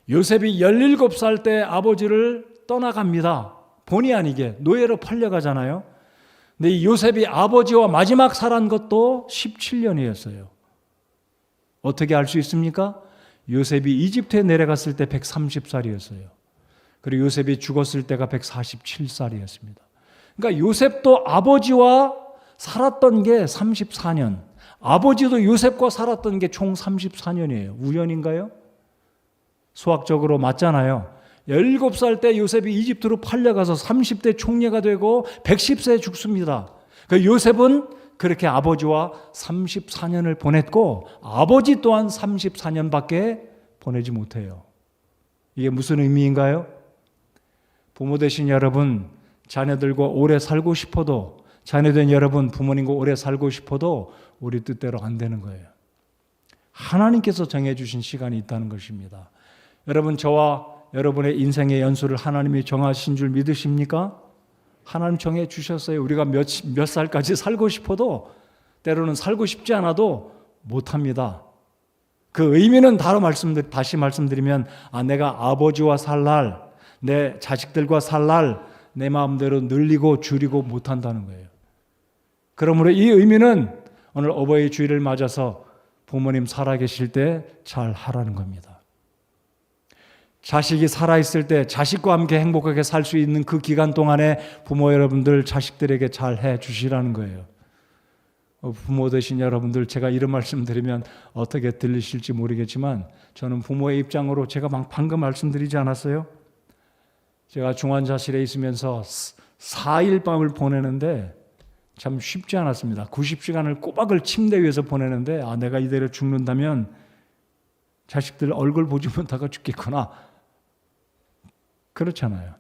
요셉이 17살 때 아버지를 떠나갑니다. 본의 아니게 노예로 팔려가잖아요. 근데 이 요셉이 아버지와 마지막 살한 것도 17년이었어요. 어떻게 알 수 있습니까? 요셉이 이집트에 내려갔을 때 130살이었어요. 그리고 요셉이 죽었을 때가 147살이었습니다. 그러니까 요셉도 아버지와 살았던 게 34년, 아버지도 요셉과 살았던 게 총 34년이에요. 우연인가요? 수학적으로 맞잖아요. 17살 때 요셉이 이집트로 팔려가서 30대 총리가 되고 110세에 죽습니다. 그 요셉은 그렇게 아버지와 34년을 보냈고 아버지 또한 34년밖에 보내지 못해요. 이게 무슨 의미인가요? 부모 되신 여러분, 자녀들과 오래 살고 싶어도, 자녀된 여러분, 부모님과 오래 살고 싶어도 우리 뜻대로 안 되는 거예요. 하나님께서 정해주신 시간이 있다는 것입니다. 여러분, 저와 여러분의 인생의 연수를 하나님이 정하신 줄 믿으십니까? 하나님 정해 주셨어요. 우리가 몇 살까지 살고 싶어도 때로는 살고 싶지 않아도 못합니다. 그 의미는 다시 말씀드리면 내가 아버지와 살 날, 내 자식들과 살 날 내 마음대로 늘리고 줄이고 못한다는 거예요. 그러므로 이 의미는 오늘 어버이 주일을 맞아서 부모님 살아계실 때 잘 하라는 겁니다. 자식이 살아있을 때 자식과 함께 행복하게 살 수 있는 그 기간 동안에 부모 여러분들 자식들에게 잘 해주시라는 거예요. 부모 되신 여러분들, 제가 이런 말씀 드리면 어떻게 들리실지 모르겠지만 저는 부모의 입장으로 제가 방금 말씀드리지 않았어요? 제가 중환자실에 있으면서 4일 밤을 보내는데 참 쉽지 않았습니다. 90시간을 꼬박을 침대 위에서 보내는데 내가 이대로 죽는다면 자식들 얼굴 보지 못하고 죽겠구나. 그렇잖아요.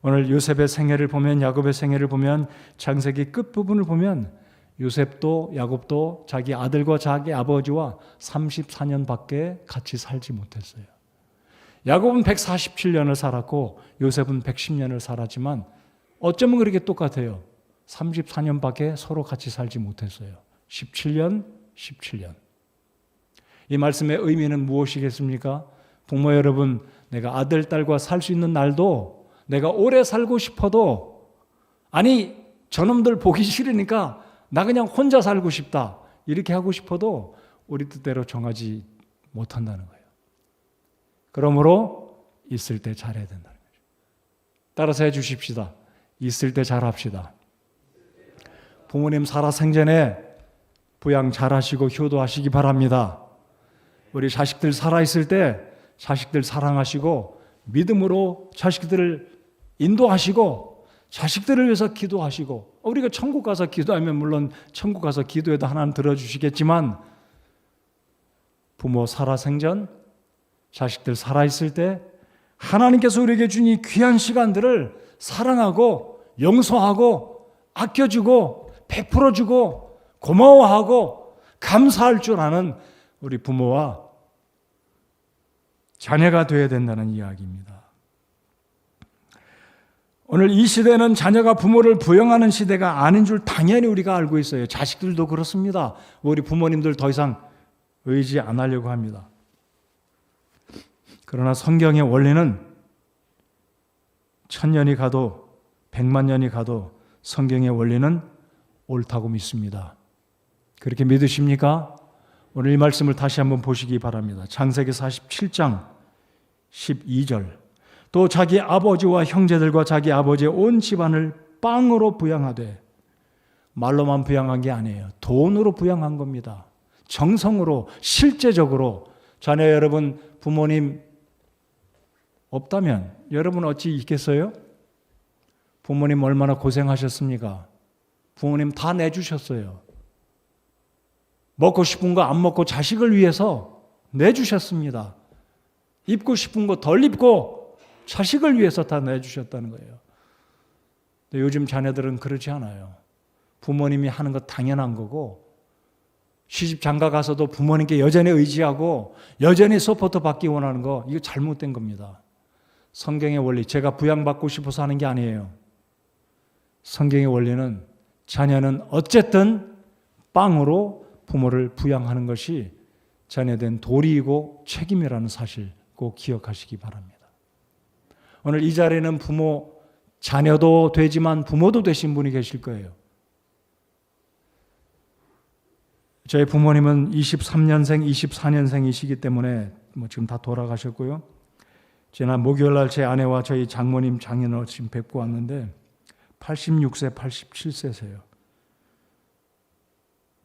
오늘 요셉의 생애를 보면, 야곱의 생애를 보면, 창세기 끝부분을 보면 요셉도 야곱도 자기 아들과 자기 아버지와 34년밖에 같이 살지 못했어요. 야곱은 147년을 살았고 요셉은 110년을 살았지만 어쩌면 그렇게 똑같아요. 34년밖에 서로 같이 살지 못했어요. 17년. 이 말씀의 의미는 무엇이겠습니까? 부모 여러분, 내가 아들, 딸과 살 수 있는 날도, 내가 오래 살고 싶어도 저놈들 보기 싫으니까 나 그냥 혼자 살고 싶다, 이렇게 하고 싶어도 우리 뜻대로 정하지 못한다는 거예요. 그러므로 있을 때 잘해야 된다는 거죠. 따라서 해 주십시다. 있을 때 잘합시다. 부모님 살아생전에 부양 잘하시고 효도하시기 바랍니다. 우리 자식들 살아있을 때 자식들 사랑하시고 믿음으로 자식들을 인도하시고 자식들을 위해서 기도하시고, 우리가 천국 가서 기도하면 물론 천국 가서 기도해도 하나님 들어주시겠지만 부모 살아생전, 자식들 살아있을 때 하나님께서 우리에게 준 이 귀한 시간들을 사랑하고 용서하고 아껴주고 베풀어주고 고마워하고 감사할 줄 아는 우리 부모와 자녀가 되어야 된다는 이야기입니다. 오늘 이 시대는 자녀가 부모를 부영하는 시대가 아닌 줄 당연히 우리가 알고 있어요. 자식들도 그렇습니다. 우리 부모님들 더 이상 의지 안 하려고 합니다. 그러나 성경의 원리는 1000년이 가도 100만 년이 가도 성경의 원리는 옳다고 믿습니다. 그렇게 믿으십니까? 오늘 이 말씀을 다시 한번 보시기 바랍니다. 창세기 47장 12절. 또 자기 아버지와 형제들과 자기 아버지의 온 집안을 빵으로 부양하되, 말로만 부양한 게 아니에요. 돈으로 부양한 겁니다. 정성으로, 실제적으로. 자녀 여러분, 부모님 없다면 여러분 어찌 있겠어요? 부모님 얼마나 고생하셨습니까? 부모님 다 내주셨어요. 먹고 싶은 거 안 먹고 자식을 위해서 내주셨습니다. 입고 싶은 거 덜 입고 자식을 위해서 다 내주셨다는 거예요. 근데 요즘 자녀들은 그렇지 않아요. 부모님이 하는 거 당연한 거고, 시집 장가 가서도 부모님께 여전히 의지하고 여전히 서포트 받기 원하는 거, 이거 잘못된 겁니다. 성경의 원리, 제가 부양받고 싶어서 하는 게 아니에요. 성경의 원리는 자녀는 어쨌든 빵으로 부모를 부양하는 것이 자녀된 도리이고 책임이라는 사실 꼭 기억하시기 바랍니다. 오늘 이 자리에는 부모, 자녀도 되지만 부모도 되신 분이 계실 거예요. 저희 부모님은 23년생, 24년생이시기 때문에 지금 다 돌아가셨고요. 지난 목요일 날 제 아내와 저희 장모님, 장인어른 지금 뵙고 왔는데 86세, 87세세요.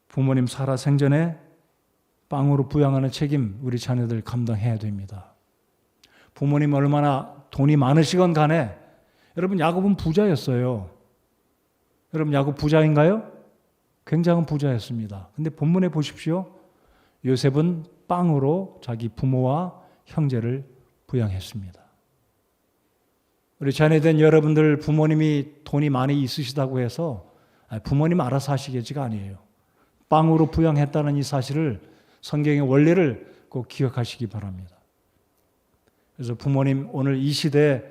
부모님 살아 생전에 빵으로 부양하는 책임 우리 자녀들 감당해야 됩니다. 부모님 얼마나 돈이 많으시건 간에, 여러분 야곱은 부자였어요. 여러분 야곱 부자인가요? 굉장한 부자였습니다. 근데 본문에 보십시오. 요셉은 빵으로 자기 부모와 형제를 부양했습니다. 우리 자녀된 여러분들 부모님이 돈이 많이 있으시다고 해서 부모님 알아서 하시겠지가 아니에요. 빵으로 부양했다는 이 사실을, 성경의 원리를 꼭 기억하시기 바랍니다. 그래서 부모님, 오늘 이 시대에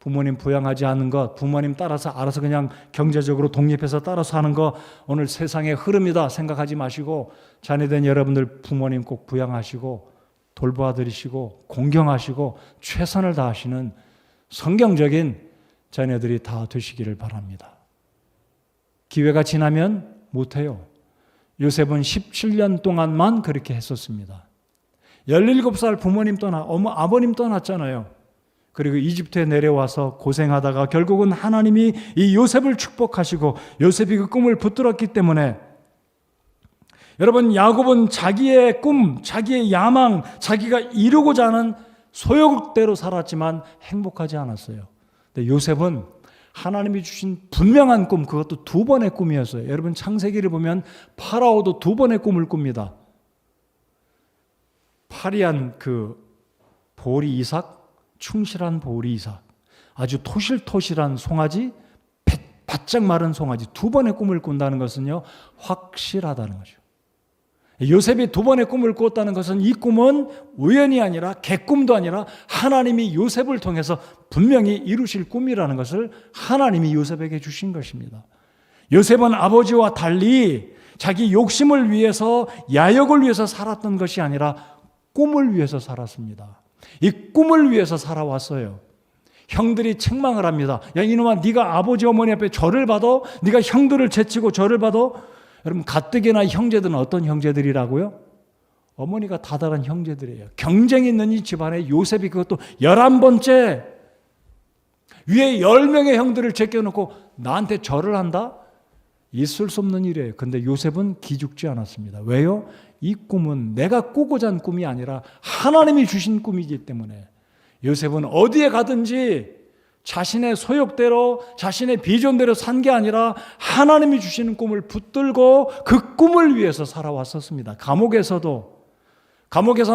부모님 부양하지 않는 것, 부모님 따라서 알아서 그냥 경제적으로 독립해서 따라서 하는 거 오늘 세상의 흐름이다 생각하지 마시고, 자녀된 여러분들 부모님 꼭 부양하시고 돌보아드리시고 공경하시고 최선을 다하시는 성경적인 자녀들이 다 되시기를 바랍니다. 기회가 지나면 못해요. 요셉은 17년 동안만 그렇게 했었습니다. 17살 부모님 아버님 떠났잖아요. 그리고 이집트에 내려와서 고생하다가 결국은 하나님이 이 요셉을 축복하시고 요셉이 그 꿈을 붙들었기 때문에, 여러분 야곱은 자기의 꿈, 자기의 야망, 자기가 이루고자 하는 소욕대로 살았지만 행복하지 않았어요. 근데 요셉은 하나님이 주신 분명한 꿈, 그것도 2번의 꿈이었어요. 여러분 창세기를 보면 파라오도 2번의 꿈을 꿉니다. 파리한 그 보리 이삭, 충실한 보리 이삭, 아주 토실토실한 송아지, 바짝 마른 송아지, 2번의 꿈을 꾼다는 것은요 확실하다는 거죠. 요셉이 2번의 꿈을 꿨다는 것은 이 꿈은 우연이 아니라 개꿈도 아니라 하나님이 요셉을 통해서 분명히 이루실 꿈이라는 것을 하나님이 요셉에게 주신 것입니다. 요셉은 아버지와 달리 자기 욕심을 위해서, 야욕을 위해서 살았던 것이 아니라 꿈을 위해서 살았습니다. 이 꿈을 위해서 살아왔어요. 형들이 책망을 합니다. 야 이놈아, 네가 아버지 어머니 앞에 절을 받아? 네가 형들을 제치고 절을 받아? 여러분 가뜩이나 형제들은 어떤 형제들이라고요? 어머니가 다달한 형제들이에요. 경쟁 있는 이 집안에 요셉이 그것도 11번째, 위에 10명의 형들을 제껴놓고 나한테 절을 한다? 있을 수 없는 일이에요. 근데 요셉은 기죽지 않았습니다. 왜요? 이 꿈은 내가 꾸고자 한 꿈이 아니라 하나님이 주신 꿈이기 때문에 요셉은 어디에 가든지 자신의 소욕대로, 자신의 비전대로 산 게 아니라 하나님이 주시는 꿈을 붙들고 그 꿈을 위해서 살아왔었습니다. 감옥에서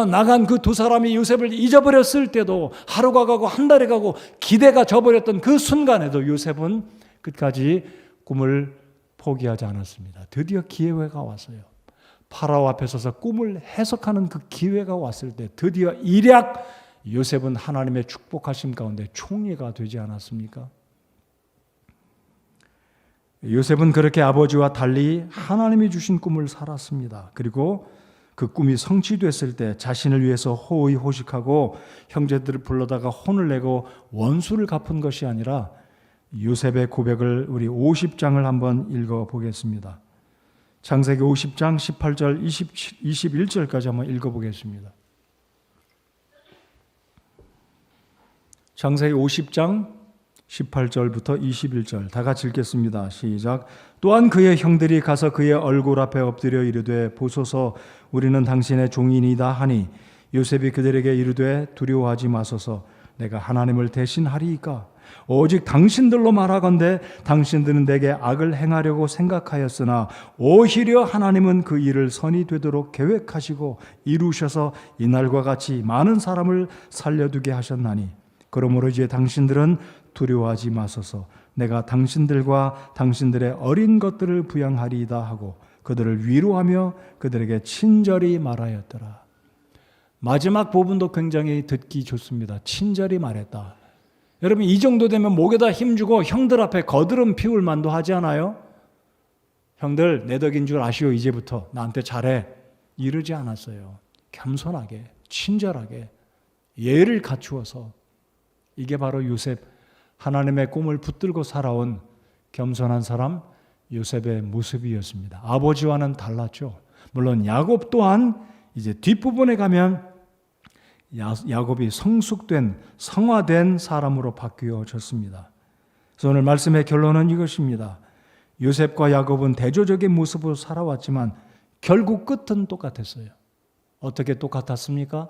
나간 그 2사람이 요셉을 잊어버렸을 때도, 하루가 가고 한 달이 가고 기대가 져버렸던 그 순간에도 요셉은 끝까지 꿈을 포기하지 않았습니다. 드디어 기회가 왔어요. 파라오 앞에 서서 꿈을 해석하는 그 기회가 왔을 때 드디어 일약 요셉은 하나님의 축복하심 가운데 총리가 되지 않았습니까? 요셉은 그렇게 아버지와 달리 하나님이 주신 꿈을 살았습니다. 그리고 그 꿈이 성취됐을 때 자신을 위해서 호의호식하고 형제들을 불러다가 혼을 내고 원수를 갚은 것이 아니라 요셉의 고백을 우리 50장을 한번 읽어보겠습니다. 창세기 50장 18절 21절까지 한번 읽어보겠습니다. 창세기 50장 18절부터 21절 다 같이 읽겠습니다. 시작. 또한 그의 형들이 가서 그의 얼굴 앞에 엎드려 이르되 보소서 우리는 당신의 종이니이다 하니 요셉이 그들에게 이르되 두려워하지 마소서 내가 하나님을 대신하리이까 오직 당신들로 말하건대 당신들은 내게 악을 행하려고 생각하였으나 오히려 하나님은 그 일을 선이 되도록 계획하시고 이루셔서 이날과 같이 많은 사람을 살려두게 하셨나니 그러므로 이제 당신들은 두려워하지 마소서 내가 당신들과 당신들의 어린 것들을 부양하리이다 하고 그들을 위로하며 그들에게 친절히 말하였더라. 마지막 부분도 굉장히 듣기 좋습니다. 친절히 말했다. 여러분 이 정도 되면 목에다 힘주고 형들 앞에 거드름 피울 만도 하지 않아요? 형들 내 덕인 줄 아시오 이제부터 나한테 잘해 이러지 않았어요. 겸손하게 친절하게 예를 갖추어서 이게 바로 요셉 하나님의 꿈을 붙들고 살아온 겸손한 사람 요셉의 모습이었습니다. 아버지와는 달랐죠. 물론 야곱 또한 이제 뒷부분에 가면 야곱이 성숙된 성화된 사람으로 바뀌어졌습니다. 그래서 오늘 말씀의 결론은 이것입니다. 요셉과 야곱은 대조적인 모습으로 살아왔지만 결국 끝은 똑같았어요. 어떻게 똑같았습니까?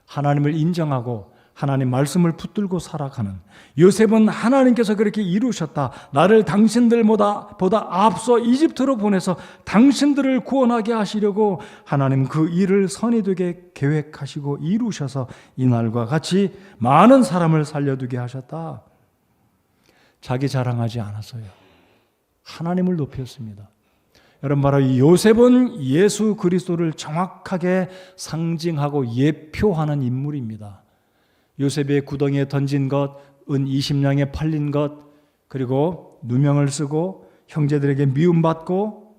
하나님을 인정하고 하나님 말씀을 붙들고 살아가는 요셉은 하나님께서 그렇게 이루셨다. 나를 당신들보다 앞서 이집트로 보내서 당신들을 구원하게 하시려고 하나님 그 일을 선이 되게 계획하시고 이루셔서 이날과 같이 많은 사람을 살려두게 하셨다. 자기 자랑하지 않았어요. 하나님을 높였습니다. 여러분 바로 이 요셉은 예수 그리스도를 정확하게 상징하고 예표하는 인물입니다. 요셉의 구덩이에 던진 것, 은 20냥에 팔린 것, 그리고 누명을 쓰고 형제들에게 미움받고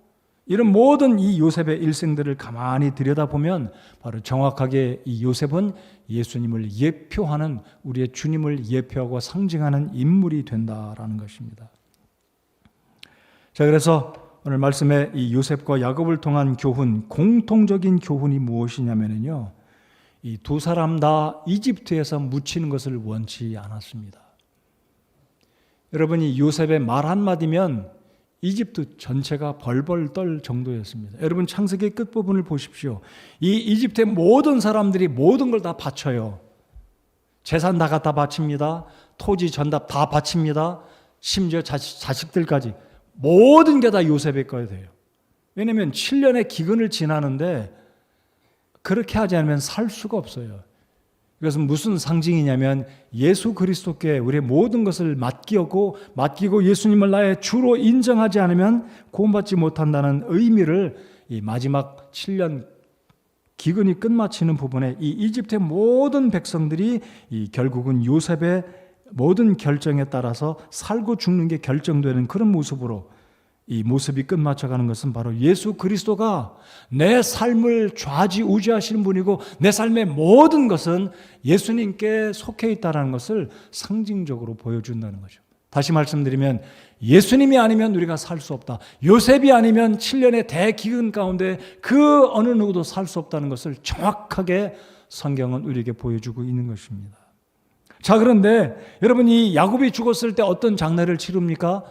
이런 모든 이 요셉의 일생들을 가만히 들여다보면 바로 정확하게 이 요셉은 예수님을 예표하는 우리의 주님을 예표하고 상징하는 인물이 된다라는 것입니다. 자, 그래서 오늘 말씀에 이 요셉과 야곱을 통한 교훈, 공통적인 교훈이 무엇이냐면요. 이 두 사람 다 이집트에서 묻히는 것을 원치 않았습니다. 여러분이 요셉의 말 한마디면 이집트 전체가 벌벌 떨 정도였습니다. 여러분 창세기 끝부분을 보십시오. 이 이집트의 모든 사람들이 모든 걸 다 바쳐요. 재산 다 갖다 바칩니다. 토지 전답 다 바칩니다. 심지어 자식들까지 모든 게 다 요셉의 거야 돼요. 왜냐하면 7년의 기근을 지나는데 그렇게 하지 않으면 살 수가 없어요. 이것은 무슨 상징이냐면 예수 그리스도께 우리의 모든 것을 맡기고 예수님을 나의 주로 인정하지 않으면 구원받지 못한다는 의미를 이 마지막 7년 기근이 끝마치는 부분에 이 이집트의 모든 백성들이 이 결국은 요셉의 모든 결정에 따라서 살고 죽는 게 결정되는 그런 모습으로 이 모습이 끝마쳐가는 것은 바로 예수 그리스도가 내 삶을 좌지우지하시는 분이고 내 삶의 모든 것은 예수님께 속해 있다는 것을 상징적으로 보여준다는 거죠. 다시 말씀드리면 예수님이 아니면 우리가 살 수 없다. 요셉이 아니면 7년의 대기근 가운데 그 어느 누구도 살 수 없다는 것을 정확하게 성경은 우리에게 보여주고 있는 것입니다. 자, 그런데 여러분 이 야곱이 죽었을 때 어떤 장례를 치릅니까?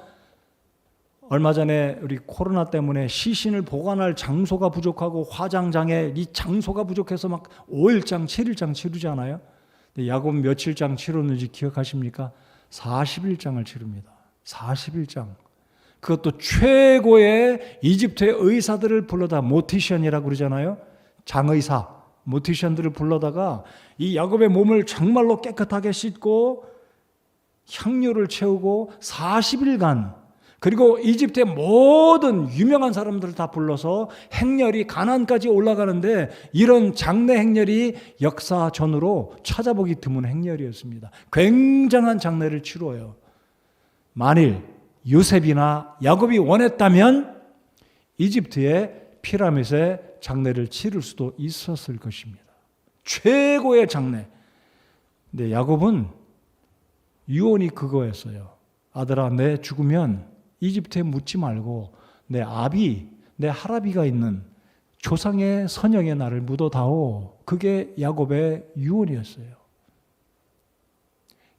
얼마 전에 우리 코로나 때문에 시신을 보관할 장소가 부족하고 화장장에 이 장소가 부족해서 막 5일장, 7일장 치르잖아요. 근데 야곱 며칠장 치렀는지 기억하십니까? 40일장을 치릅니다. 40일장. 그것도 최고의 이집트의 의사들을 불러다 모티션이라고 그러잖아요. 장의사, 모티션들을 불러다가 이 야곱의 몸을 정말로 깨끗하게 씻고 향료를 채우고 40일간 그리고 이집트의 모든 유명한 사람들을 다 불러서 행렬이 가나안까지 올라가는데 이런 장례 행렬이 역사 전으로 찾아보기 드문 행렬이었습니다. 굉장한 장례를 치러요. 만일 요셉이나 야곱이 원했다면 이집트의 피라밋에 장례를 치를 수도 있었을 것입니다. 최고의 장례. 근데 야곱은 유언이 그거였어요. 아들아, 내 죽으면 이집트에 묻지 말고 내 아비, 내 할아비가 있는 조상의 선영에 나를 묻어다오. 그게 야곱의 유언이었어요.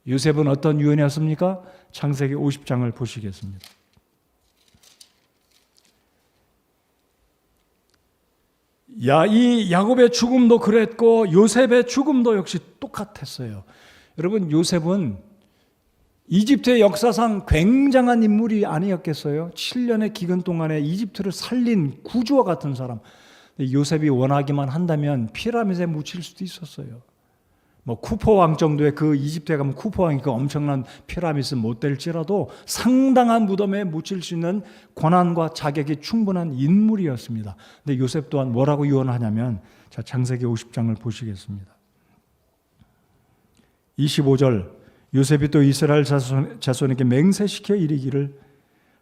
요셉은 어떤 유언이었습니까? 창세기 50장을 보시겠습니다. 이 야곱의 죽음도 그랬고 요셉의 죽음도 역시 똑같았어요. 여러분, 요셉은 이집트의 역사상 굉장한 인물이 아니었겠어요? 7년의 기근 동안에 이집트를 살린 구주와 같은 사람. 요셉이 원하기만 한다면 피라밋에 묻힐 수도 있었어요. 쿠포 왕 정도의 그 이집트에 가면 쿠포 왕이 그 엄청난 피라밋은 못 될지라도 상당한 무덤에 묻힐 수 있는 권한과 자격이 충분한 인물이었습니다. 근데 요셉 또한 뭐라고 유언하냐면, 자, 창세기 50장을 보시겠습니다. 25절, 요셉이 또 이스라엘 자손에게 맹세시켜 이르기를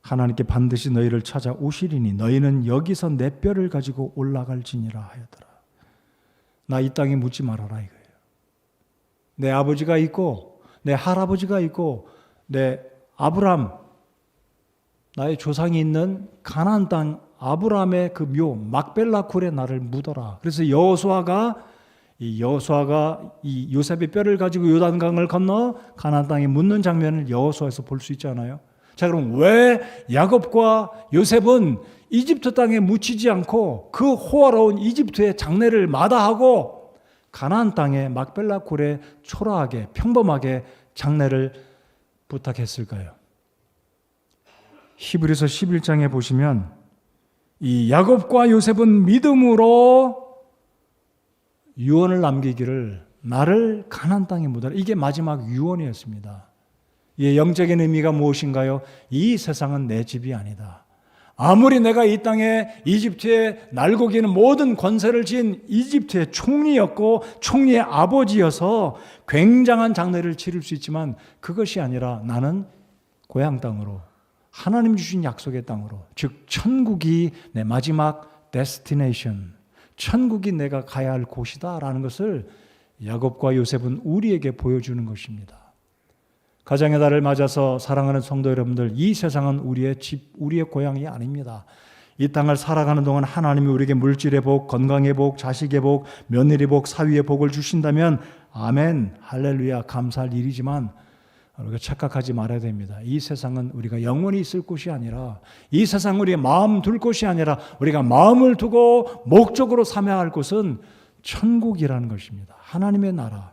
하나님께 반드시 너희를 찾아오시리니 너희는 여기서 내 뼈를 가지고 올라갈지니라 하였더라. 나 이 땅에 묻지 말아라 이거예요. 내 아버지가 있고 내 할아버지가 있고 내 아브람, 나의 조상이 있는 가나안 땅 아브람의 그 묘 막벨라 굴에 나를 묻어라. 그래서 여호수아가 이 요셉의 뼈를 가지고 요단강을 건너 가나안 땅에 묻는 장면을 여호수아에서 볼 수 있잖아요. 자, 그럼 왜 야곱과 요셉은 이집트 땅에 묻히지 않고 그 호화로운 이집트의 장례를 마다하고 가나안 땅에 막벨라 굴에 초라하게 평범하게 장례를 부탁했을까요? 히브리서 11장에 보시면 이 야곱과 요셉은 믿음으로 유언을 남기기를 나를 가나안 땅에 묻어라. 이게 마지막 유언이었습니다. 이 영적인 의미가 무엇인가요? 이 세상은 내 집이 아니다. 아무리 내가 이 땅에 이집트에 날고기는 모든 권세를 지은 이집트의 총리였고 총리의 아버지여서 굉장한 장례를 치를 수 있지만 그것이 아니라 나는 고향 땅으로, 하나님 주신 약속의 땅으로, 즉 천국이 내 마지막 데스티네이션, 천국이 내가 가야 할 곳이다 라는 것을 야곱과 요셉은 우리에게 보여주는 것입니다. 가정의 달을 맞아서 사랑하는 성도 여러분들, 이 세상은 우리의 집, 우리의 고향이 아닙니다. 이 땅을 살아가는 동안 하나님이 우리에게 물질의 복, 건강의 복, 자식의 복, 며느리 복, 사위의 복을 주신다면 아멘, 할렐루야, 감사할 일이지만 우리가 착각하지 말아야 됩니다. 이 세상은 우리가 영원히 있을 곳이 아니라, 이 세상은 우리의 마음 둘 곳이 아니라 우리가 마음을 두고 목적으로 삼아야 할 곳은 천국이라는 것입니다. 하나님의 나라.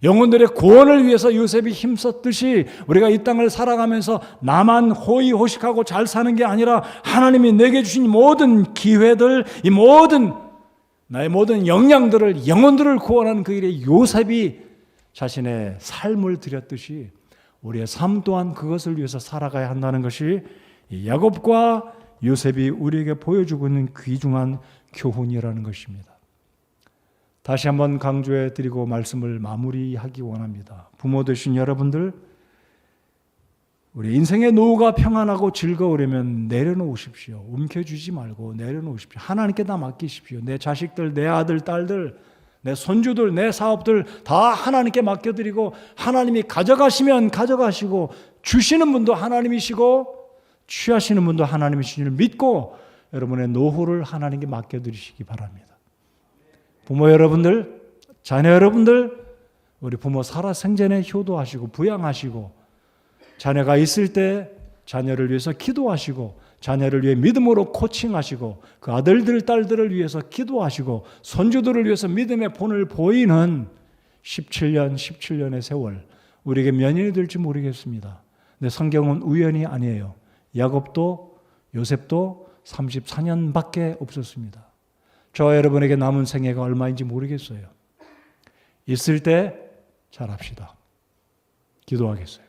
영혼들의 구원을 위해서 요셉이 힘썼듯이 우리가 이 땅을 살아가면서 나만 호의호식하고 잘 사는 게 아니라 하나님이 내게 주신 모든 기회들, 이 모든 나의 모든 역량들을, 영혼들을 구원하는 그 일에 요셉이 자신의 삶을 드렸듯이 우리의 삶 또한 그것을 위해서 살아가야 한다는 것이 야곱과 요셉이 우리에게 보여주고 있는 귀중한 교훈이라는 것입니다. 다시 한번 강조해 드리고 말씀을 마무리하기 원합니다. 부모 되신 여러분들, 우리 인생의 노후가 평안하고 즐거우려면 내려놓으십시오. 움켜쥐지 말고 내려놓으십시오. 하나님께 다 맡기십시오. 내 자식들, 내 아들, 딸들, 내 손주들, 내 사업들 다 하나님께 맡겨드리고 하나님이 가져가시면 가져가시고 주시는 분도 하나님이시고 취하시는 분도 하나님이신 줄 믿고 여러분의 노후를 하나님께 맡겨드리시기 바랍니다. 부모 여러분들, 자녀 여러분들, 우리 부모 살아생전에 효도하시고 부양하시고 자녀가 있을 때 자녀를 위해서 기도하시고 자녀를 위해 믿음으로 코칭하시고 그 아들들, 딸들을 위해서 기도하시고 손주들을 위해서 믿음의 본을 보이는 17년의 세월 우리에게 몇 년이 될지 모르겠습니다. 근데 성경은 우연이 아니에요. 야곱도 요셉도 34년밖에 없었습니다. 저와 여러분에게 남은 생애가 얼마인지 모르겠어요. 있을 때 잘합시다. 기도하겠어요.